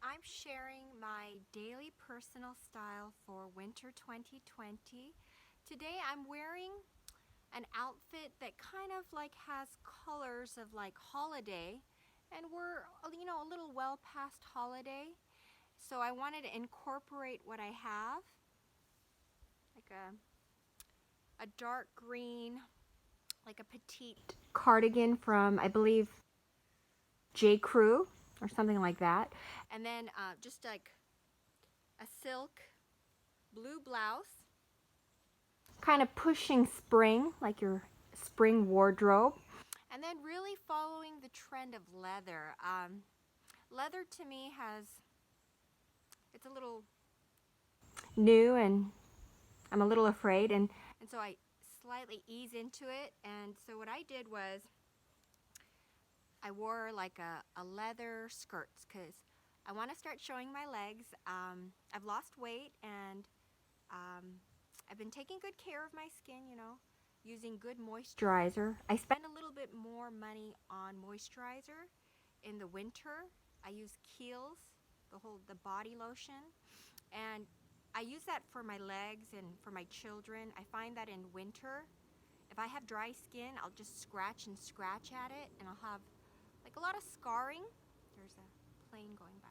I'm sharing my daily personal style for winter 2020. Today I'm wearing an outfit that kind of like has colors of like holiday, and we're a little well past holiday. So I wanted to incorporate what I have, like a dark green, like a petite cardigan from, I believe, J. Crew or something like that. And then just like a silk blue blouse, kind of pushing spring, like your spring wardrobe. And then really following the trend of leather. Leather to me it's a little new, and I'm a little afraid. And so I slightly ease into it. And so what I did was I wore like a leather skirts because I want to start showing my legs. I've lost weight, and I've been taking good care of my skin, using good moisturizer. I spend a little bit more money on moisturizer in the winter. I use Kiehl's, the body lotion, and I use that for my legs and for my children. I find that in winter, if I have dry skin, I'll just scratch and scratch at it, and I'll have like a lot of scarring. There's a plane going by.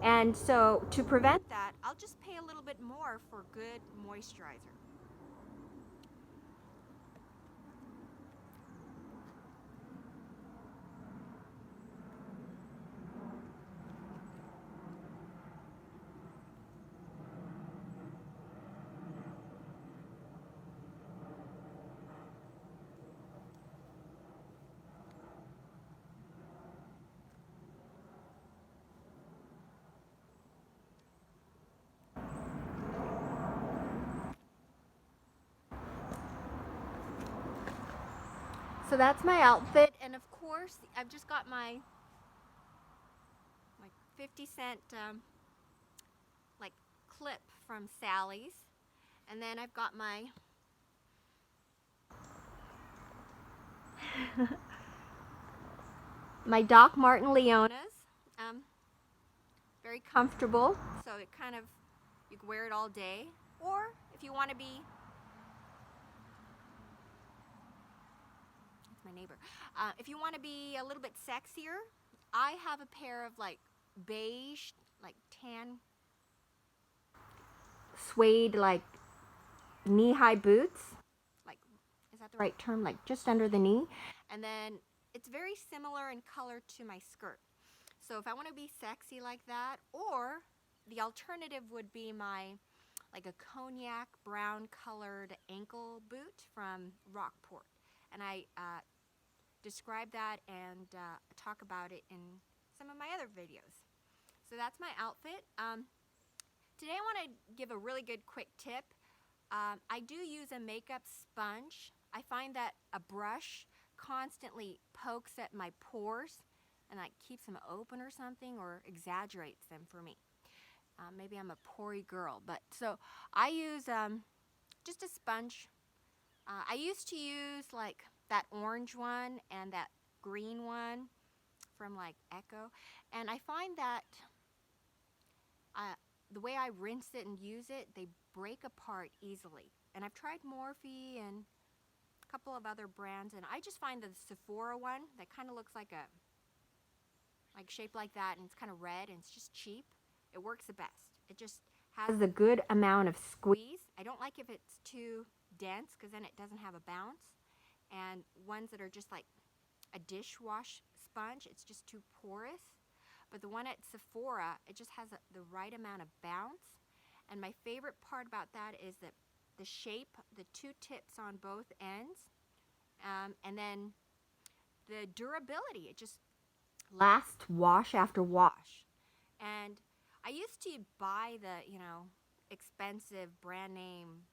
And so to prevent that, I'll just pay a little bit more for good moisturizer. So that's my outfit, and of course I've just got my like 50-cent like clip from Sally's, and then I've got my my Doc Marten Leonas, very comfortable, so it kind of, you can wear it all day, or if you want to be, it's my neighbor, if you want to be a little bit sexier, I have a pair of like beige, like tan suede, like knee-high boots, like, is that the right term, like just under the knee, and then it's very similar in color to my skirt. So if I want to be sexy like that, or the alternative would be my like a cognac brown colored ankle boot from Rockport, and I describe that and talk about it in some of my other videos. So that's my outfit. Today I want to give a really good quick tip. I do use a makeup sponge. I find that a brush constantly pokes at my pores and like keeps them open or something, or exaggerates them for me. Maybe I'm a pory girl, but so I use just a sponge. I used to use like that orange one and that green one from like Echo, and I find that the way I rinse it and use it, they break apart easily. And I've tried Morphe and a couple of other brands, and I just find the Sephora one that kind of looks like shaped like that, and it's kind of red, and it's just cheap. It works the best. It just has a good amount of squeeze. I don't like if it's too dense, because then it doesn't have a bounce. And ones that are just like a dishwash sponge, it's just too porous. But the one at Sephora, it just has the right amount of bounce. And my favorite part about that is that the shape, the two tips on both ends, and then the durability. It just lasts wash after wash. And I used to buy the, expensive brand name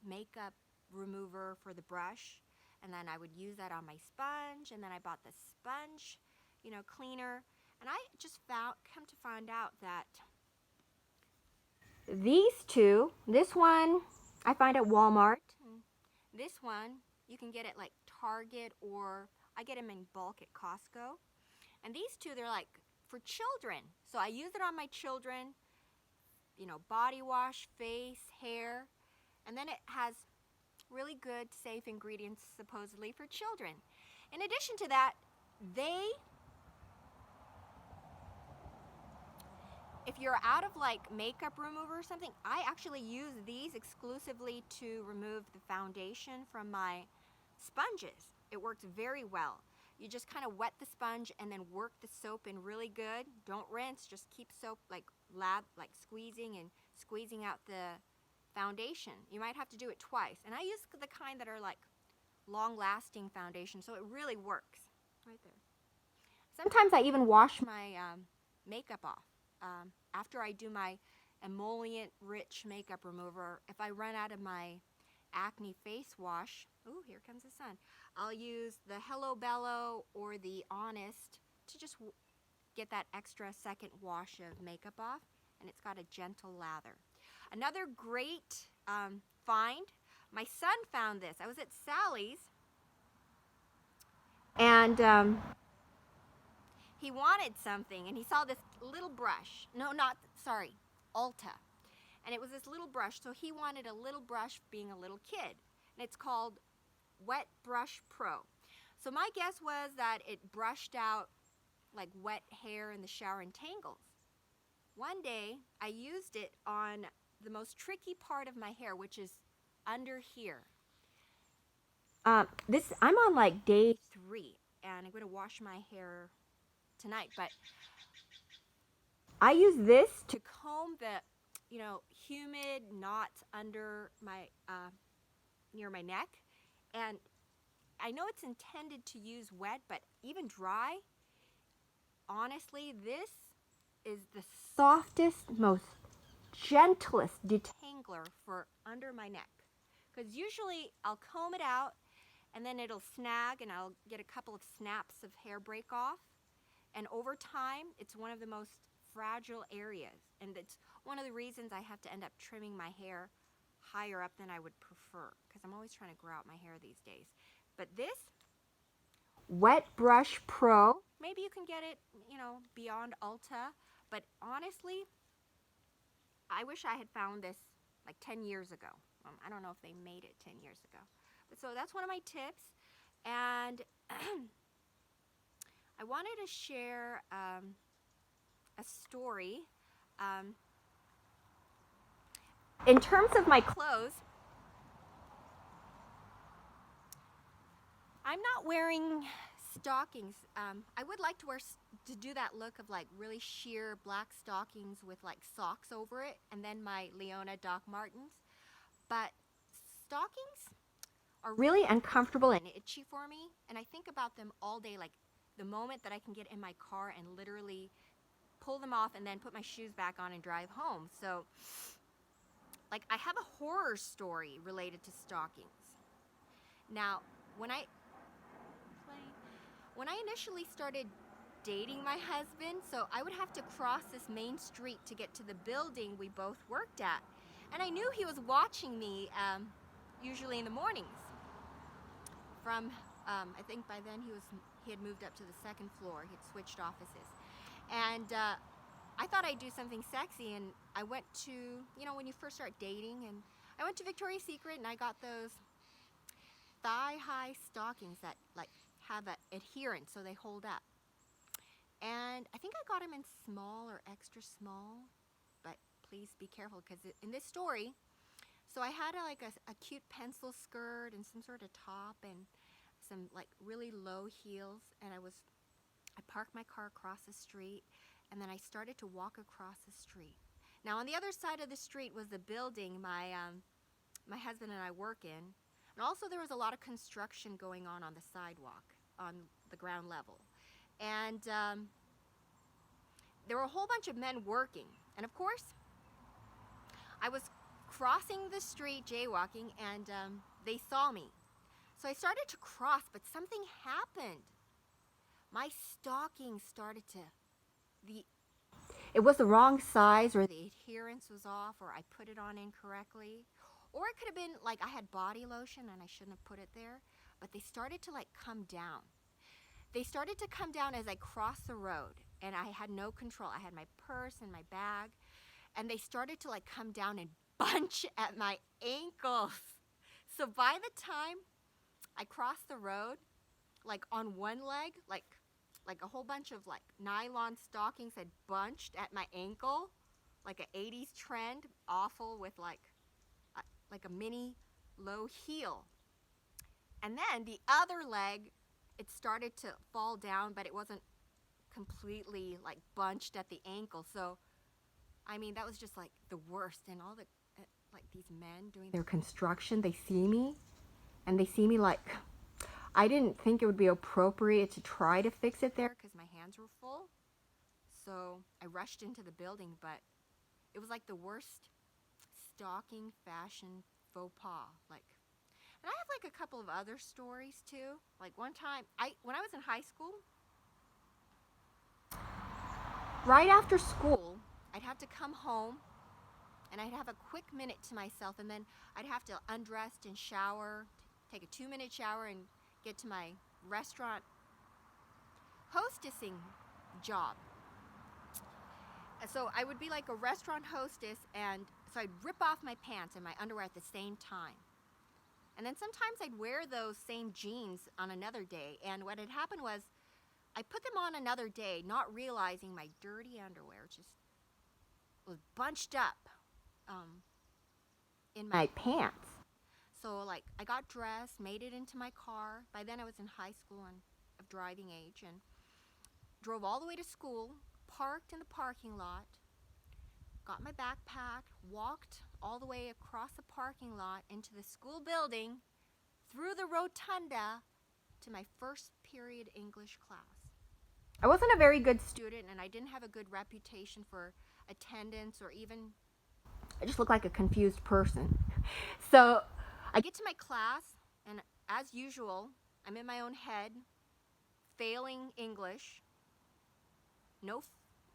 makeup remover for the brush, and then I would use that on my sponge, and then I bought the sponge, cleaner. And I just come to find out that these two, this one I find at Walmart, this one you can get at like Target, or I get them in bulk at Costco. And these two, they're like for children. So I use it on my children, you know, body wash, face, hair, and then it has really good, safe ingredients supposedly for children. In addition to that, if you're out of like makeup remover or something, I actually use these exclusively to remove the foundation from my sponges. It works very well. You just kind of wet the sponge and then work the soap in really good. Don't rinse, just keep soap like squeezing out the foundation. You might have to do it twice. And I use the kind that are like long-lasting foundation, so it really works. Right there. Sometimes I even wash my makeup off. After I do my emollient-rich makeup remover, if I run out of my acne face wash, ooh, here comes the sun, I'll use the Bello or the Honest to just get that extra second wash of makeup off, and it's got a gentle lather. Another great find, my son found this. I was at Sally's, and he wanted something, and he saw this little brush. No, not, sorry, Ulta. And it was this little brush, so he wanted a little brush being a little kid. And it's called Wet Brush Pro. So my guess was that it brushed out like wet hair in the shower and tangles. One day, I used it on the most tricky part of my hair, which is under here. I'm on like day 3, and I'm going to wash my hair tonight, but I use this to comb the, you know, humid knots under my, near my neck. And I know it's intended to use wet, but even dry, honestly, this is the softest, most gentlest detangler for under my neck. Because usually I'll comb it out and then it'll snag and I'll get a couple of snaps of hair break off. And over time, it's one of the most fragile areas. And it's one of the reasons I have to end up trimming my hair higher up than I would prefer, because I'm always trying to grow out my hair these days. But this Wet Brush Pro, maybe you can get it, you know, beyond Ulta, but honestly, I wish I had found this like 10 years ago. I don't know if they made it 10 years ago. But so that's one of my tips. And I wanted to share a story. In terms of my clothes, I'm not wearing stockings. I would like to do that look of like really sheer black stockings with like socks over it, and then my Leona Doc Martens. But stockings are really uncomfortable and itchy for me, and I think about them all day, like the moment that I can get in my car and literally pull them off and then put my shoes back on and drive home. So, like, I have a horror story related to stockings. Now, when I initially started dating my husband, so I would have to cross this main street to get to the building we both worked at. And I knew he was watching me, usually in the mornings. From, I think by then he had moved up to the second floor. He had switched offices. And I thought I'd do something sexy, and I went to, you know, when you first start dating, and I went to Victoria's Secret, and I got those thigh-high stockings that, like, have an adherence so they hold up. And I think I got them in small or extra small, but please be careful, because in this story, so I had a cute pencil skirt and some sort of top and some like really low heels, and I parked my car across the street, and then I started to walk across the street. Now on the other side of the street was the building my husband and I work in, and also there was a lot of construction going on the sidewalk on the ground level. And there were a whole bunch of men working, and of course I was crossing the street jaywalking, and they saw me. So I started to cross, but something happened. My stocking started to, it was the wrong size, or the adherence was off, or I put it on incorrectly. Or it could have been like I had body lotion and I shouldn't have put it there, but they started to like come down. They started to come down as I crossed the road, and I had no control. I had my purse and my bag, and they started to like come down and bunch at my ankles. So by the time I crossed the road, like on one leg, like a whole bunch of like nylon stockings had bunched at my ankle, like an 80s trend, awful, with like a mini low heel. And then the other leg, it started to fall down, but it wasn't completely like bunched at the ankle. So I mean, that was just like the worst. And all the like these men doing their construction, they see me and they see me like, I didn't think it would be appropriate to try to fix it there because my hands were full. So I rushed into the building, but it was like the worst stocking fashion faux pas. Like, and I have like a couple of other stories too. Like one time, when I was in high school, right after school, I'd have to come home and I'd have a quick minute to myself, and then I'd have to undress and shower, take a 2-minute shower, and get to my restaurant hostessing job. And so I would be like a restaurant hostess, and so I'd rip off my pants and my underwear at the same time. And then sometimes I'd wear those same jeans on another day, and what had happened was I put them on another day, not realizing my dirty underwear just was bunched up in my pants. So like I got dressed, made it into my car. By then I was in high school and of driving age, and drove all the way to school, parked in the parking lot, got my backpack, walked all the way across the parking lot into the school building, through the rotunda to my first period English class. I wasn't a very good student, and I didn't have a good reputation for attendance, or even, I just looked like a confused person. So I get to my class, and as usual, I'm in my own head, failing English, no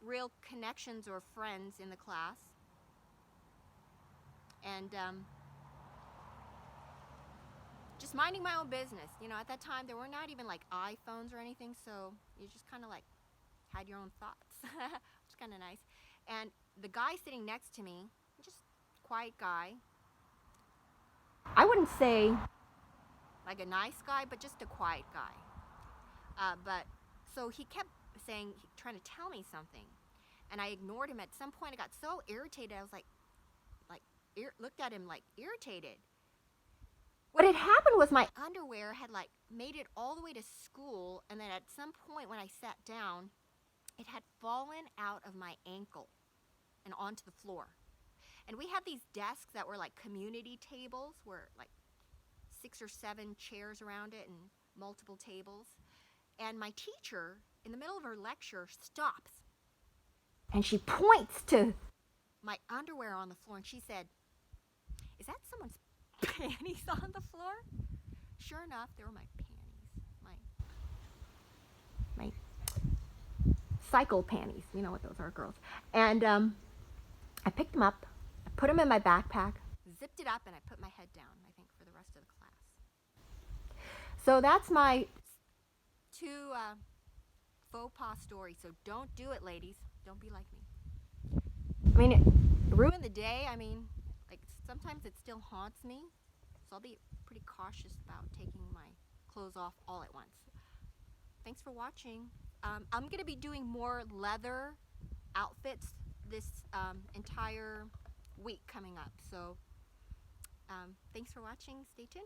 real connections or friends in the class, and just minding my own business. You know, at that time there were not even like iPhones or anything, so you just kind of like had your own thoughts, which is kind of nice. And the guy sitting next to me, just quiet guy, I wouldn't say like a nice guy, but just a quiet guy. But so he kept saying, trying to tell me something, and I ignored him. At some point I got so irritated, I was like looked at him like irritated. What had happened was my underwear had like made it all the way to school, and then at some point when I sat down, it had fallen out of my ankle and onto the floor. And we had these desks that were like community tables, where like 6 or 7 chairs around it and multiple tables. And my teacher, in the middle of her lecture, stops and she points to my underwear on the floor, and she said, "Is that someone's panties on the floor?" Sure enough, they were my panties, my cycle panties. You know what those are, girls. And I picked them up, I put them in my backpack, zipped it up, and I put my head down, I think, for the rest of the class. So that's my 2 faux pas stories. So don't do it, ladies. Don't be like me. I mean, it ruined the day. I mean, like, sometimes it still haunts me. So I'll be pretty cautious about taking my clothes off all at once. Thanks for watching. I'm going to be doing more leather outfits this entire week coming up. So thanks for watching. Stay tuned.